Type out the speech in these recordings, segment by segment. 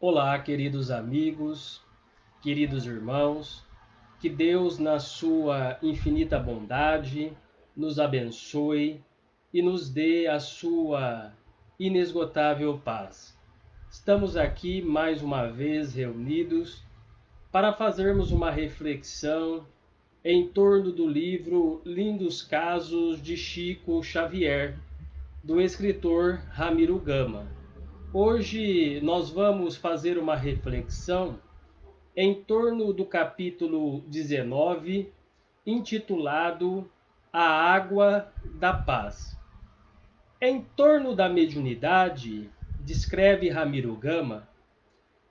Olá, queridos amigos, queridos irmãos, que Deus, na sua infinita bondade, nos abençoe e nos dê a sua inesgotável paz. Estamos aqui mais uma vez reunidos para fazermos uma reflexão em torno do livro Lindos Casos de Chico Xavier, do escritor Ramiro Gama. Hoje nós vamos fazer uma reflexão em torno do capítulo 19, intitulado A Água da Paz. Em torno da mediunidade, descreve Ramiro Gama,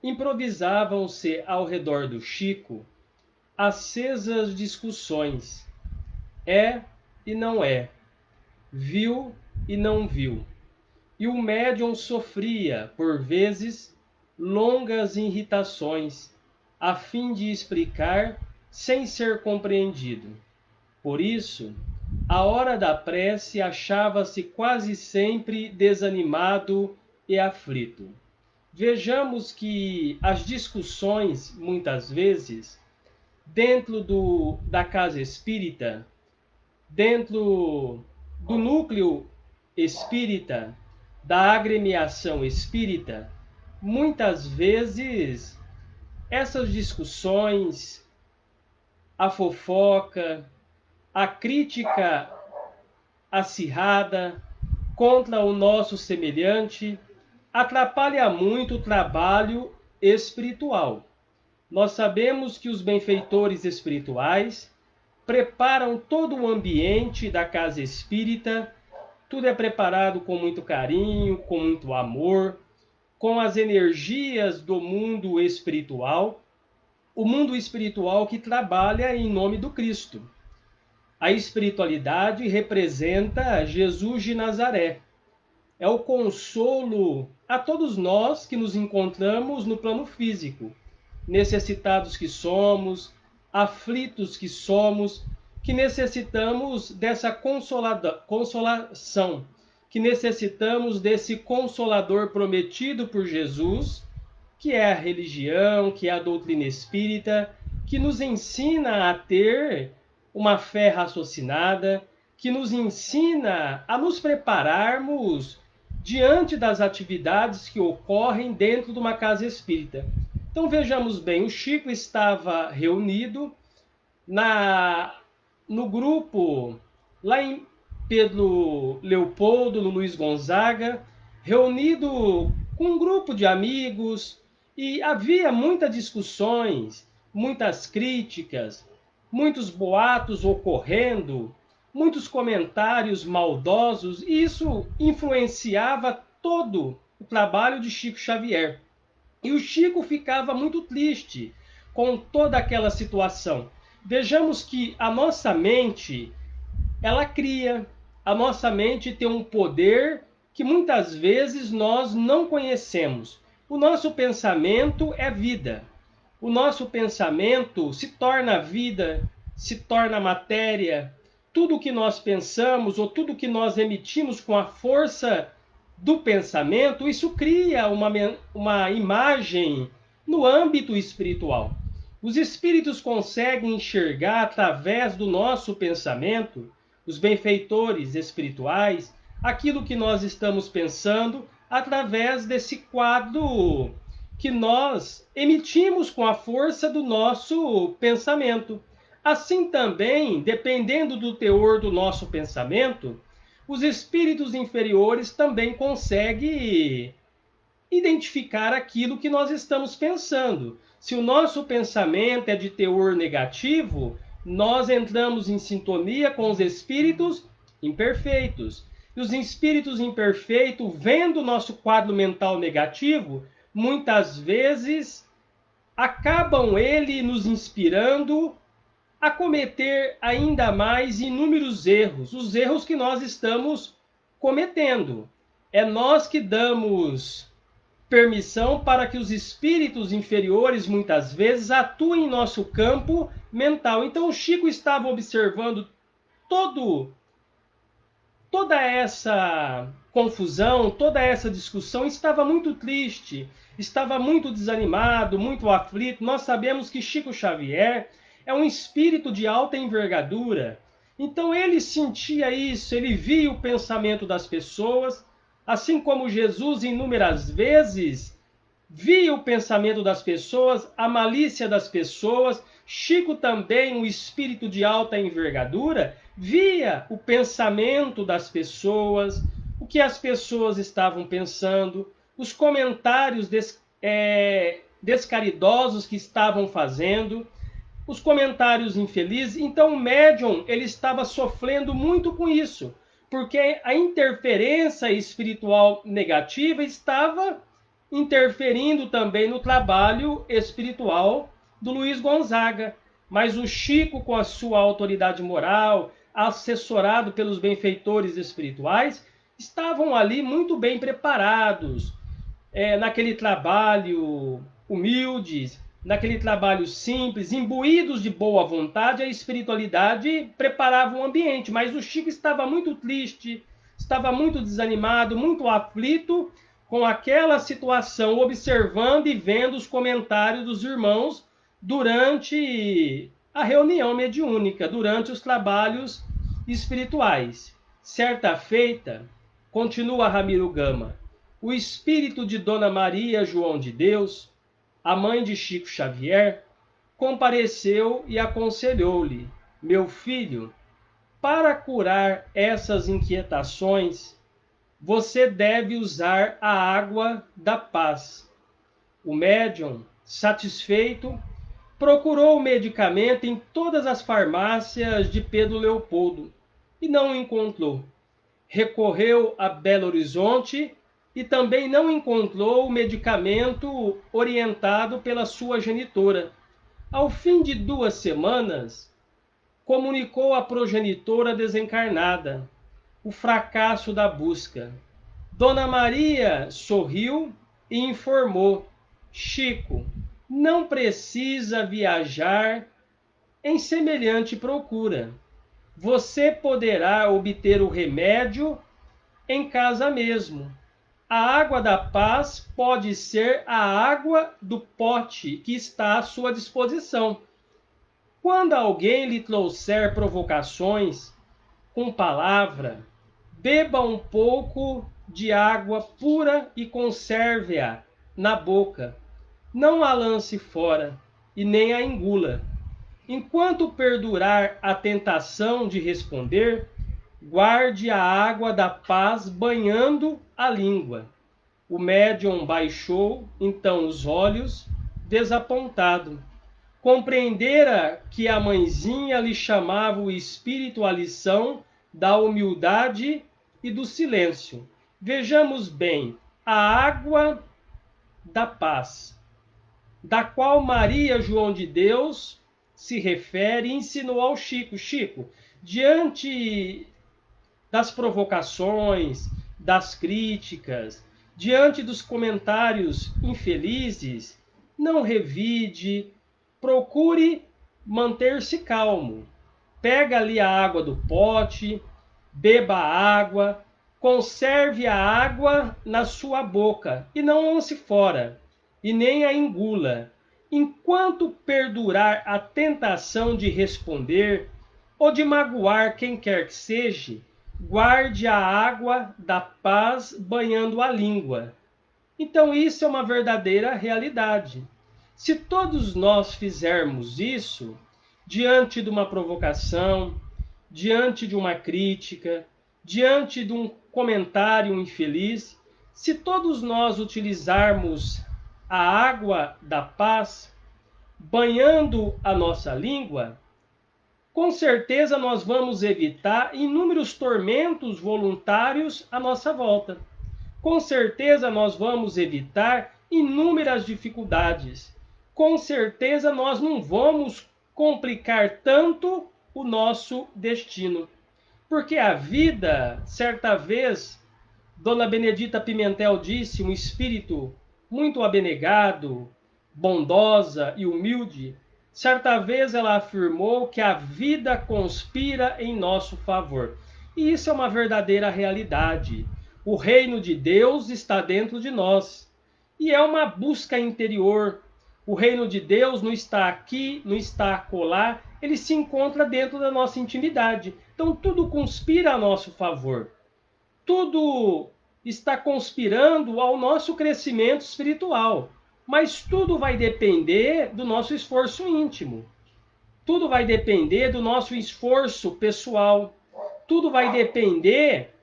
improvisavam-se ao redor do Chico acesas discussões. É e não é, viu e não viu. E o médium sofria, por vezes, longas irritações, a fim de explicar sem ser compreendido. Por isso, à hora da prece achava-se quase sempre desanimado e aflito. Vejamos que as discussões, muitas vezes, dentro da casa espírita, dentro do núcleo espírita, da agremiação espírita, muitas vezes essas discussões, a fofoca, a crítica acirrada contra o nosso semelhante atrapalha muito o trabalho espiritual. Nós sabemos que os benfeitores espirituais preparam todo o ambiente da casa espírita. Tudo é preparado com muito carinho, com muito amor, com as energias do mundo espiritual, o mundo espiritual que trabalha em nome do Cristo. A espiritualidade representa Jesus de Nazaré. É o consolo a todos nós que nos encontramos no plano físico, necessitados que somos, aflitos que necessitamos dessa consolação, que necessitamos desse consolador prometido por Jesus, que é a religião, que é a doutrina espírita, que nos ensina a ter uma fé raciocinada, que nos ensina a nos prepararmos diante das atividades que ocorrem dentro de uma casa espírita. Então vejamos bem, o Chico estava reunido no grupo, lá em Pedro Leopoldo, no Luiz Gonzaga, reunido com um grupo de amigos, e havia muitas discussões, muitas críticas, muitos boatos ocorrendo, muitos comentários maldosos, e isso influenciava todo o trabalho de Chico Xavier. E o Chico ficava muito triste com toda aquela situação. Vejamos que a nossa mente, ela cria, a nossa mente tem um poder que muitas vezes nós não conhecemos. O nosso pensamento é vida. O nosso pensamento se torna vida, se torna matéria. Tudo que nós pensamos ou tudo que nós emitimos com a força do pensamento, isso cria uma imagem no âmbito espiritual. Os espíritos conseguem enxergar através do nosso pensamento, os benfeitores espirituais, aquilo que nós estamos pensando através desse quadro que nós emitimos com a força do nosso pensamento. Assim também, dependendo do teor do nosso pensamento, os espíritos inferiores também conseguem identificar aquilo que nós estamos pensando. Se o nosso pensamento é de teor negativo, nós entramos em sintonia com os espíritos imperfeitos. E os espíritos imperfeitos, vendo o nosso quadro mental negativo, muitas vezes acabam ele nos inspirando a cometer ainda mais inúmeros erros, os erros que nós estamos cometendo. É nós que damos permissão para que os espíritos inferiores, muitas vezes, atuem em nosso campo mental. Então, o Chico estava observando toda essa confusão, toda essa discussão, estava muito triste, estava muito desanimado, muito aflito. Nós sabemos que Chico Xavier é um espírito de alta envergadura. Então ele sentia isso, ele via o pensamento das pessoas, assim como Jesus inúmeras vezes via o pensamento das pessoas, a malícia das pessoas. Chico também, um espírito de alta envergadura, via o pensamento das pessoas, o que as pessoas estavam pensando, os comentários descaridosos que estavam fazendo, os comentários infelizes. Então o médium ele estava sofrendo muito com isso, porque a interferência espiritual negativa estava interferindo também no trabalho espiritual do Luiz Gonzaga. Mas o Chico, com a sua autoridade moral, assessorado pelos benfeitores espirituais, estavam ali muito bem preparados, naquele trabalho humilde, naquele trabalho simples, imbuídos de boa vontade. A espiritualidade preparava o ambiente, mas o Chico estava muito triste, estava muito desanimado, muito aflito com aquela situação, observando e vendo os comentários dos irmãos durante a reunião mediúnica, durante os trabalhos espirituais. Certa feita, continua Ramiro Gama, o espírito de Dona Maria João de Deus, a mãe de Chico Xavier, compareceu e aconselhou-lhe: meu filho, para curar essas inquietações, você deve usar a água da paz. O médium, satisfeito, procurou o medicamento em todas as farmácias de Pedro Leopoldo e não o encontrou. Recorreu a Belo Horizonte e também não encontrou o medicamento orientado pela sua genitora. Ao fim de 2 semanas, comunicou à progenitora desencarnada o fracasso da busca. Dona Maria sorriu e informou: Chico, não precisa viajar em semelhante procura. Você poderá obter o remédio em casa mesmo. A água da paz pode ser a água do pote que está à sua disposição. Quando alguém lhe trouxer provocações com palavra, beba um pouco de água pura e conserve-a na boca. Não a lance fora e nem a engula. Enquanto perdurar a tentação de responder, guarde a água da paz banhando a língua. O médium baixou então os olhos, desapontado. Compreendera que a mãezinha lhe chamava o espírito à lição da humildade e do silêncio. Vejamos bem, a água da paz, da qual Maria João de Deus se refere e ensinou ao Chico. Chico, diante das provocações, das críticas, diante dos comentários infelizes, não revide, procure manter-se calmo. Pega ali a água do pote, beba a água, conserve a água na sua boca e não lance fora, e nem a engula. Enquanto perdurar a tentação de responder ou de magoar quem quer que seja, guarde a água da paz banhando a língua. Então isso é uma verdadeira realidade. Se todos nós fizermos isso, diante de uma provocação, diante de uma crítica, diante de um comentário infeliz, se todos nós utilizarmos a água da paz, banhando a nossa língua, com certeza nós vamos evitar inúmeros tormentos voluntários à nossa volta. Com certeza nós vamos evitar inúmeras dificuldades. Com certeza nós não vamos complicar tanto o nosso destino. Porque a vida, certa vez, Dona Benedita Pimentel disse, um espírito muito abnegado, bondosa e humilde, certa vez ela afirmou que a vida conspira em nosso favor. E isso é uma verdadeira realidade. O reino de Deus está dentro de nós. E é uma busca interior. O reino de Deus não está aqui, não está acolá, ele se encontra dentro da nossa intimidade. Então tudo conspira a nosso favor. Tudo está conspirando ao nosso crescimento espiritual. Mas tudo vai depender do nosso esforço íntimo. Tudo vai depender do nosso esforço pessoal. Tudo vai depender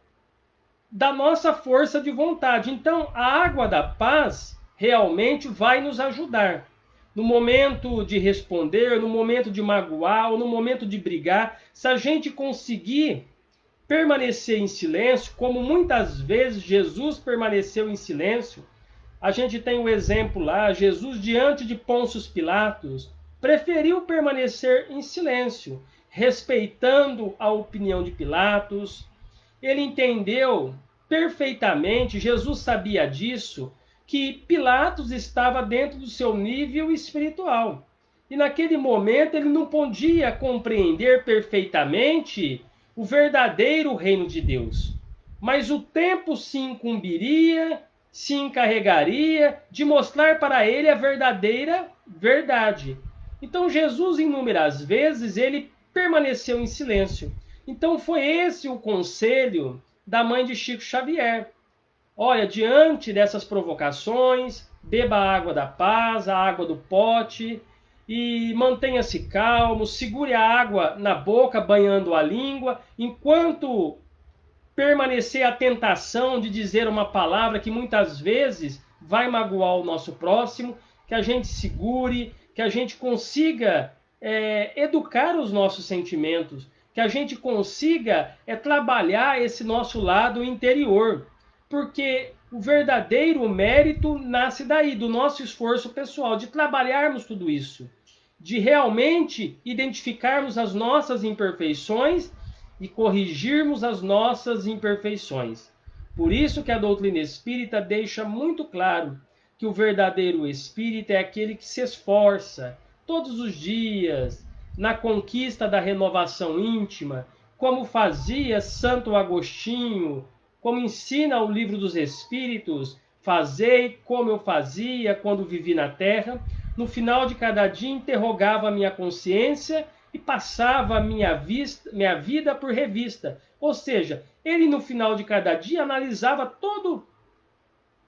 da nossa força de vontade. Então, a água da paz realmente vai nos ajudar. No momento de responder, no momento de magoar, ou no momento de brigar, se a gente conseguir permanecer em silêncio, como muitas vezes Jesus permaneceu em silêncio, a gente tem o exemplo lá, Jesus diante de Pôncio Pilatos, preferiu permanecer em silêncio, respeitando a opinião de Pilatos. Ele entendeu perfeitamente, Jesus sabia disso, que Pilatos estava dentro do seu nível espiritual. E naquele momento ele não podia compreender perfeitamente o verdadeiro reino de Deus. Mas o tempo se incumbiria, se encarregaria de mostrar para ele a verdadeira verdade. Então Jesus, inúmeras vezes, ele permaneceu em silêncio. Então foi esse o conselho da mãe de Chico Xavier. Olha, diante dessas provocações, beba a água da paz, a água do pote, e mantenha-se calmo, segure a água na boca, banhando a língua, enquanto permanecer a tentação de dizer uma palavra que muitas vezes vai magoar o nosso próximo, que a gente segure, que a gente consiga educar os nossos sentimentos, que a gente consiga trabalhar esse nosso lado interior. Porque o verdadeiro mérito nasce daí, do nosso esforço pessoal, de trabalharmos tudo isso, de realmente identificarmos as nossas imperfeições e corrigirmos as nossas imperfeições. Por isso que a doutrina espírita deixa muito claro que o verdadeiro espírita é aquele que se esforça todos os dias na conquista da renovação íntima, como fazia Santo Agostinho, como ensina o Livro dos Espíritos, fazei como eu fazia quando vivi na Terra. No final de cada dia interrogava a minha consciência e passava a minha vida por revista. Ou seja, ele no final de cada dia analisava todo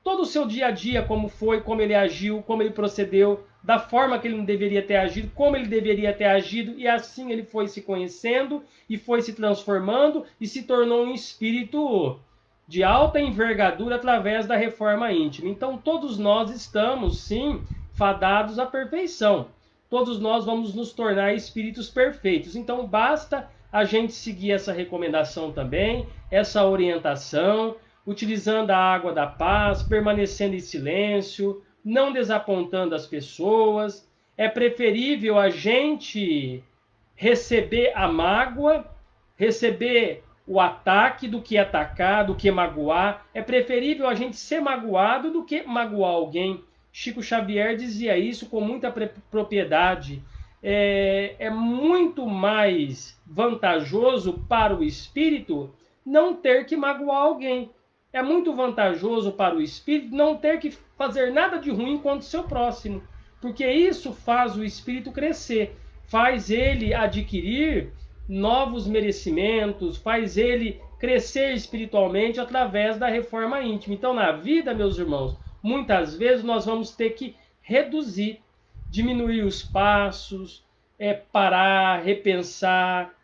o seu dia a dia, como foi, como ele agiu, como ele procedeu, da forma que ele não deveria ter agido, como ele deveria ter agido, e assim ele foi se conhecendo e foi se transformando e se tornou um espírito de alta envergadura através da reforma íntima. Então todos nós estamos, sim, fadados à perfeição. Todos nós vamos nos tornar espíritos perfeitos. Então basta a gente seguir essa recomendação também, essa orientação, utilizando a água da paz, permanecendo em silêncio, não desapontando as pessoas. É preferível a gente receber a mágoa, receber o ataque do que atacar, do que magoar. É preferível a gente ser magoado do que magoar alguém. Chico Xavier dizia isso com muita propriedade. É muito mais vantajoso para o espírito não ter que magoar alguém. É muito vantajoso para o espírito não ter que fazer nada de ruim contra o seu próximo, porque isso faz o espírito crescer, faz ele adquirir novos merecimentos, faz ele crescer espiritualmente através da reforma íntima. Então, na vida, meus irmãos, muitas vezes nós vamos ter que reduzir, diminuir os passos, parar, repensar,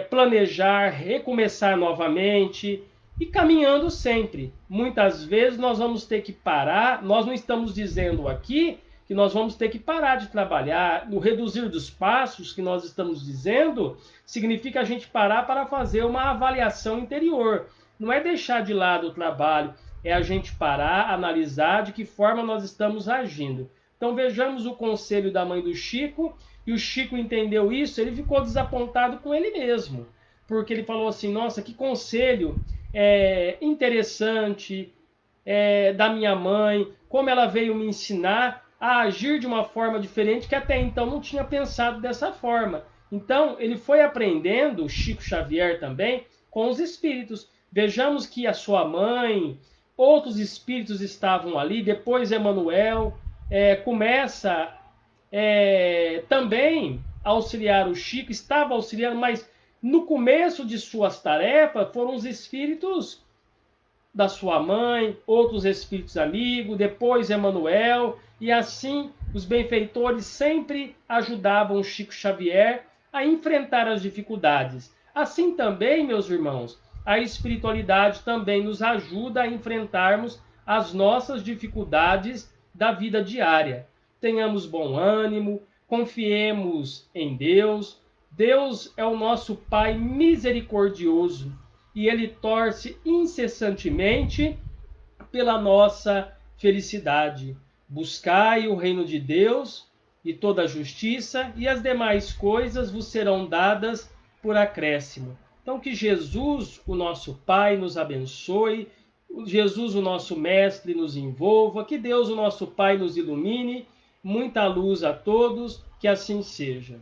planejar, recomeçar novamente e caminhando sempre. Muitas vezes nós vamos ter que parar, nós não estamos dizendo aqui que nós vamos ter que parar de trabalhar. No reduzir dos passos que nós estamos dizendo, significa a gente parar para fazer uma avaliação interior. Não é deixar de lado o trabalho, é a gente parar, analisar de que forma nós estamos agindo. Então vejamos o conselho da mãe do Chico, e o Chico entendeu isso, ele ficou desapontado com ele mesmo, porque ele falou assim, nossa, que conselho interessante da minha mãe, como ela veio me ensinar a agir de uma forma diferente que até então não tinha pensado dessa forma. Então ele foi aprendendo, Chico Xavier também, com os espíritos. Vejamos que a sua mãe, outros espíritos estavam ali, depois Emmanuel começa também a auxiliar o Chico, estava auxiliando, mas no começo de suas tarefas foram os espíritos da sua mãe, outros espíritos amigos, depois Emmanuel, e assim os benfeitores sempre ajudavam Chico Xavier a enfrentar as dificuldades. Assim também, meus irmãos, a espiritualidade também nos ajuda a enfrentarmos as nossas dificuldades da vida diária. Tenhamos bom ânimo, confiemos em Deus. Deus é o nosso Pai misericordioso e ele torce incessantemente pela nossa felicidade. Buscai o reino de Deus e toda a justiça, e as demais coisas vos serão dadas por acréscimo. Então, que Jesus, o nosso Pai, nos abençoe, Jesus, o nosso Mestre, nos envolva, que Deus, o nosso Pai, nos ilumine. Muita luz a todos, que assim seja.